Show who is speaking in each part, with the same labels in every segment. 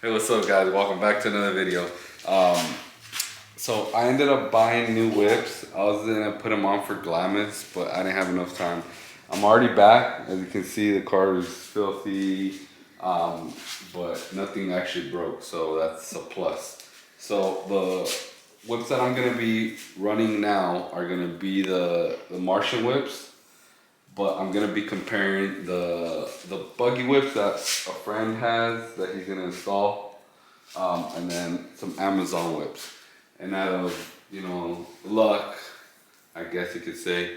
Speaker 1: Hey, what's up, guys? Welcome back to another video. So I ended up buying new whips. I was gonna put them on for Glamis, but I didn't have enough time. I'm already back. As you can see, the car is filthy, but nothing actually broke, so that's a plus. So the whips that I'm gonna be running now are gonna be the Martian whips, but I'm gonna be comparing the buggy whips that a friend has that he's gonna install, and then some Amazon whips. And out of luck, I guess you could say,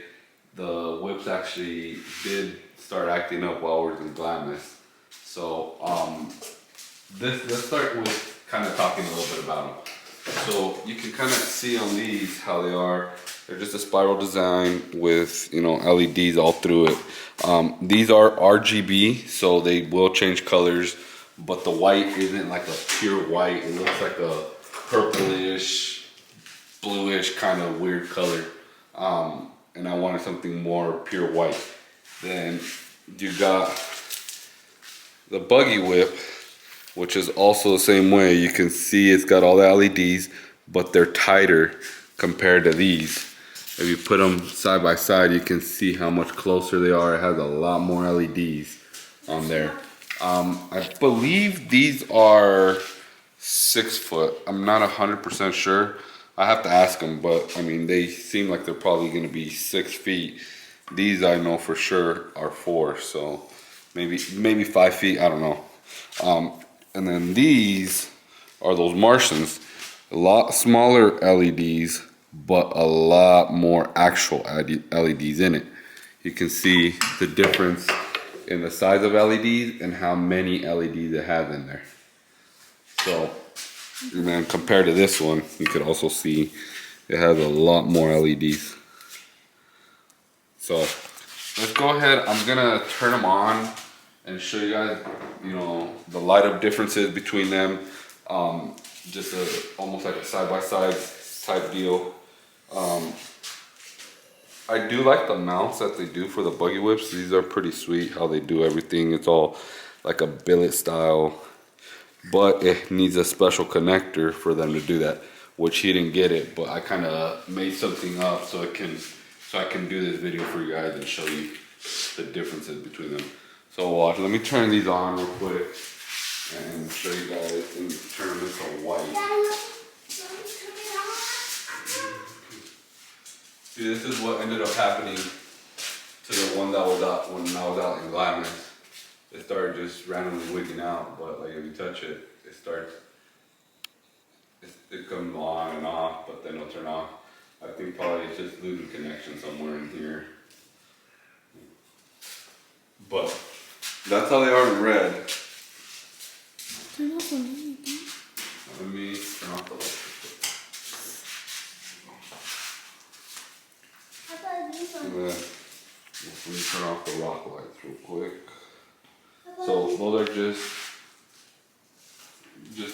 Speaker 1: the whips actually did start acting up while we were in Glamis. So let's start with kind of talking a little bit about them. So you can kind of see on these how they are. They're just a spiral design with LEDs all through it. These are RGB, so they will change colors, but the white isn't like a pure white. It looks like a purplish, bluish kind of weird color. And I wanted something more pure white. Then you got the buggy whip, which is also the same way. You can see it's got all the LEDs, but they're tighter compared to these. If you put them side by side, you can see how much closer they are. It has a lot more LEDs on there. I believe these are 6 foot. I'm not 100% sure. I have to ask them, but I mean, they seem like they're probably gonna be 6 feet. These I know for sure are 4, so maybe 5 feet, I don't know. And then these are those Martians, a lot smaller LEDs, but a lot more actual LEDs in it. You can see the difference in the size of LEDs and how many LEDs it has in there. So, and then compared to this one, you could also see it has a lot more LEDs. So let's go ahead. I'm gonna turn them on and show you guys, the light up differences between them. Just almost like a side-by-side type deal. I do like the mounts that they do for the buggy whips. These are pretty sweet how they do everything. It's all like a billet style, but it needs a special connector for them to do that, which he didn't get it, but I kind of made something up so I can do this video for you guys and show you the differences between them. So watch, let me turn these on real quick and show you guys and turn them into white. See, this is what ended up happening to the one that was out when I was out in Glamis. It started just randomly wigging out, but like if you touch it, it comes on and off, but then it'll turn off. I think probably it's just losing connection somewhere in here. But that's how they are in red.
Speaker 2: Turn off the light.
Speaker 1: Let me turn off the light. Let me turn off the rock lights real quick. So those are just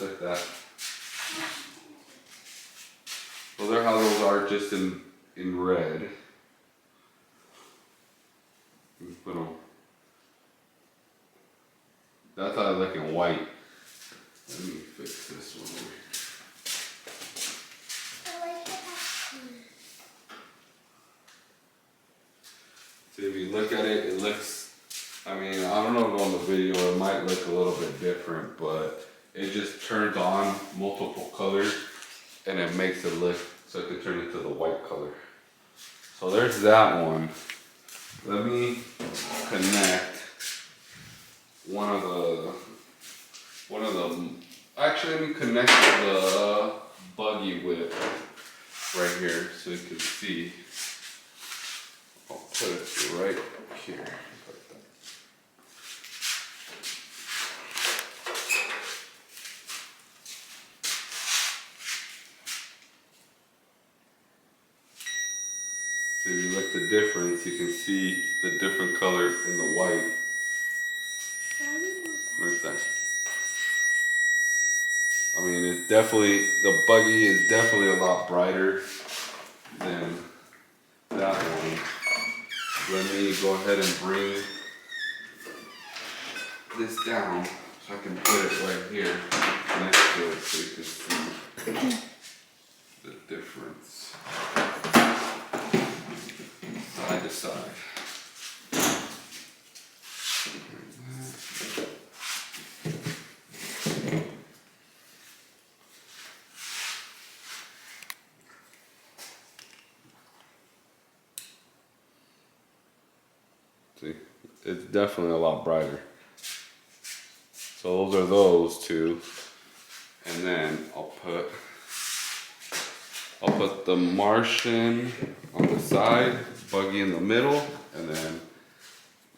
Speaker 1: like that. So they're how those are just in red. Put them. That's how they look in white. Let me fix this one over here. So if you look at it, it looks, I mean, I don't know if on the video it might look a little bit different, but it just turns on multiple colors and it makes it look so it can turn into the white color. So there's that one. Let me connect actually let me connect the buggy whip right here so you can see. I'll put it right here. Like that. So if you look at the difference, you can see the different color in the white. Where's that? I mean, it's definitely, the buggy is definitely a lot brighter than that one. Let me go ahead and bring this down so I can put it right here. the difference side to side. See, it's definitely a lot brighter. So those are those two, and then I'll put the Martian on the side, Buggy in the middle, and then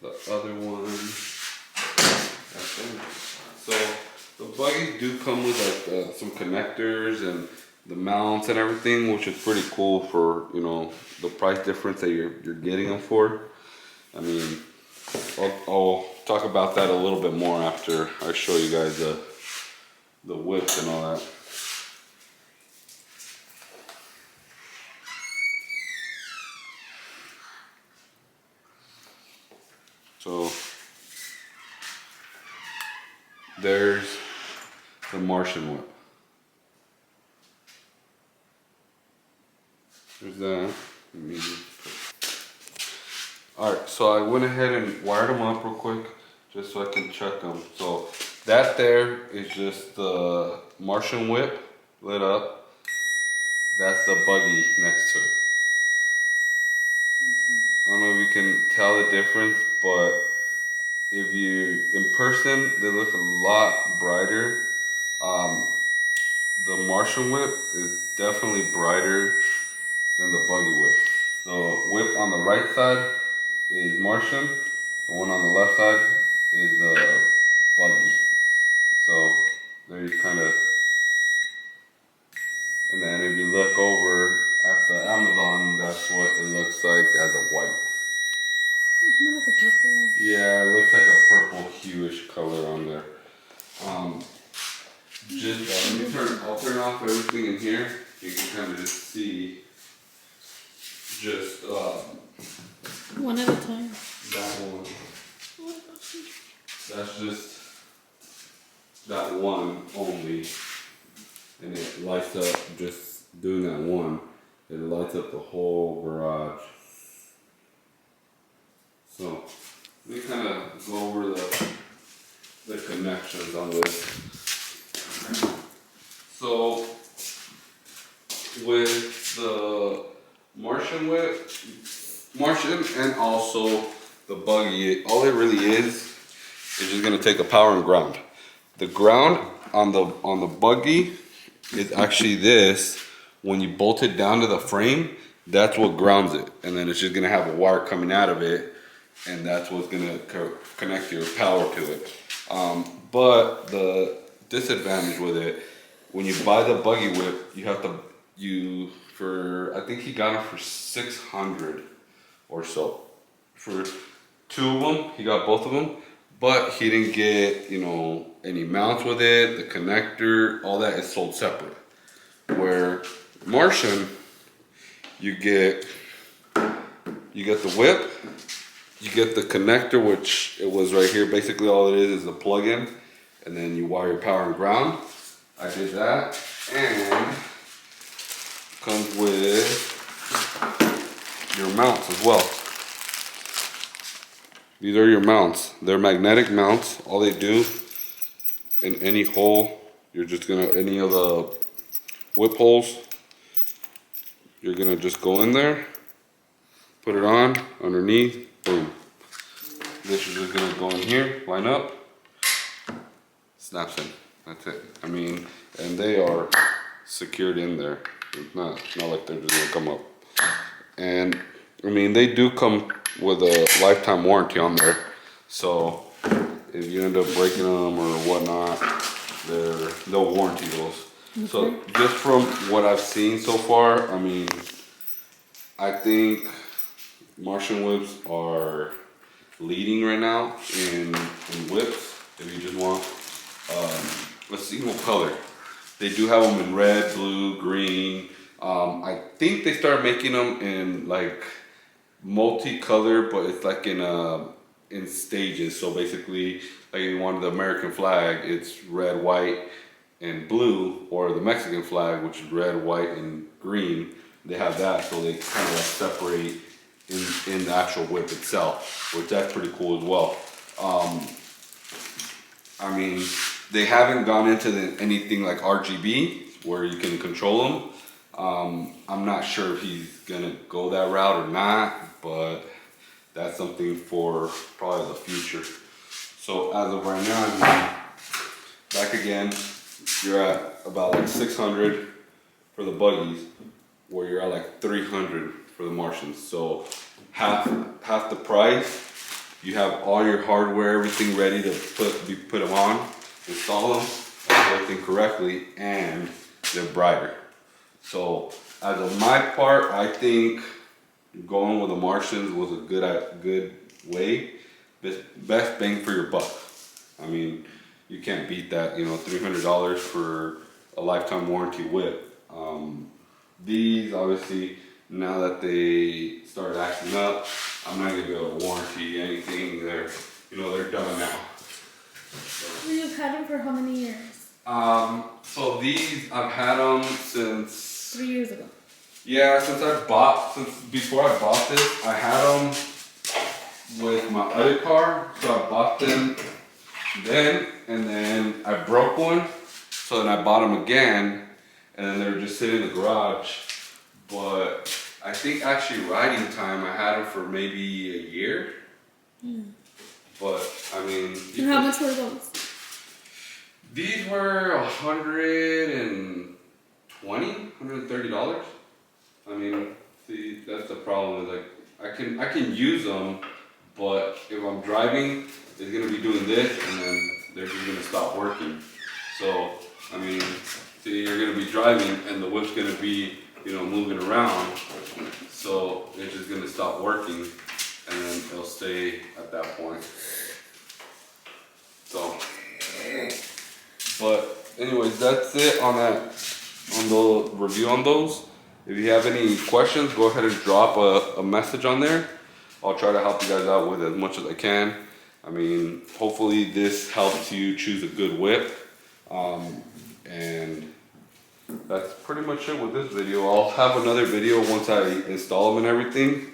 Speaker 1: the other one. That's it. So the Buggies do come with like some connectors and the mounts and everything, which is pretty cool for, you know, the price difference that you're getting them for. I mean, I'll talk about that a little bit more after I show you guys the whips and all that. So there's the Martian whip. There's that. Alright, so I went ahead and wired them up real quick just so I can check them. So that there is just the Martian whip lit up. That's the Buggy next to it. I don't know if you can tell the difference, but if you, in person, they look a lot brighter. The Martian whip is definitely brighter than the Buggy whip. The whip on the right side is Martian. The one on the left side is the Buggy. So there you kind of, and then if you look over at the Amazon, that's what it looks like as a white.
Speaker 2: Isn't it like a purple?
Speaker 1: Yeah, it looks like a purple hueish color on there. I'll turn off everything in here. You can kind of just see just
Speaker 2: One at a time.
Speaker 1: that one. That's just that one only, and it lights up just doing that one. It lights up the whole garage. So let me kind of go over the connections on this. So with the Martian whip, Martian and also the Buggy, all it really is just gonna take a power and ground. The ground on the Buggy is actually this. When you bolt it down to the frame, that's what grounds it, and then it's just gonna have a wire coming out of it, and that's what's gonna connect your power to it. But the disadvantage with it, when you buy the Buggy whip, you have to I think he got it for 600 or so. For two of them, he got both of them, but he didn't get, you know, any mounts with it, the connector, all that is sold separate. Where Martian, you get the whip, you get the connector, which it was right here. Basically all it is the plug-in, and then you wire your power and ground. I did that, and comes with your mounts as well. These are your mounts. They're magnetic mounts. All they do, in any hole, you're just gonna, any of the whip holes, you're gonna just go in there, put it on, underneath, boom. This is just gonna go in here, line up, snaps in. That's it. I mean, and they are secured in there. It's not like they're just gonna come up. And I mean, they do come with a lifetime warranty on there. So if you end up breaking them or whatnot, they'll warranty those. So just from what I've seen so far, I mean, I think Martian whips are leading right now in whips. If you just want, let's see what color. They do have them in red, blue, green. I think they started making them in like multicolor, but it's like in stages. So basically, like you wanted the American flag, it's red, white, in blue, or the Mexican flag, which is red, white, and green. They have that, so they kind of like separate in the actual whip itself, which that's pretty cool as well. I mean, they haven't gone into anything like RGB where you can control them. I'm not sure if he's gonna go that route or not, but that's something for probably the future. So as of right now, I mean, back again, you're at about like 600 for the buggies, where you're at like 300 for the Martians. So half the price. You have all your hardware, everything ready to put them on, install them, and everything correctly, and they're brighter. So as of my part, I think going with the Martians was a good way. Best bang for your buck. I mean, you can't beat that. You know, $300 for a lifetime warranty whip. These obviously, now that they started acting up, I'm not gonna be able to warranty anything. They're done now.
Speaker 2: So you've had them for how many years?
Speaker 1: So these I've had them since
Speaker 2: 3 years ago.
Speaker 1: Yeah, since before I bought this, I had them with my other car. So I bought them then, and then I broke one. So then I bought them again, and then they were just sitting in the garage. But I think actually riding time, I had them for maybe a year. But I mean,
Speaker 2: And how much were those?
Speaker 1: These were $130. I mean, see, that's the problem. Is like I can use them, but if I'm driving, it's gonna be doing this, and then they're just gonna stop working. So I mean, see, you're gonna be driving, and the whip's gonna be moving around. So it's just gonna stop working, and then it'll stay at that point. So, but anyways, that's it on the review on those. If you have any questions, go ahead and drop a message on there. I'll try to help you guys out with as much as I can. I mean, hopefully this helps you choose a good whip. And that's pretty much it with this video. I'll have another video once I install them and everything.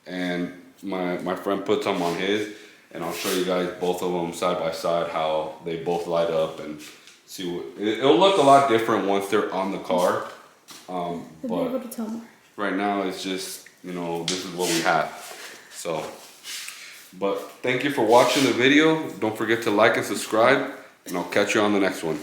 Speaker 1: And my friend puts them on his. And I'll show you guys both of them side by side, how they both light up, and see it'll look a lot different once they're on the car.
Speaker 2: You'll be able to tell more.
Speaker 1: Right now it's just, this is what we have. So, but thank you for watching the video. Don't forget to like and subscribe, and I'll catch you on the next one.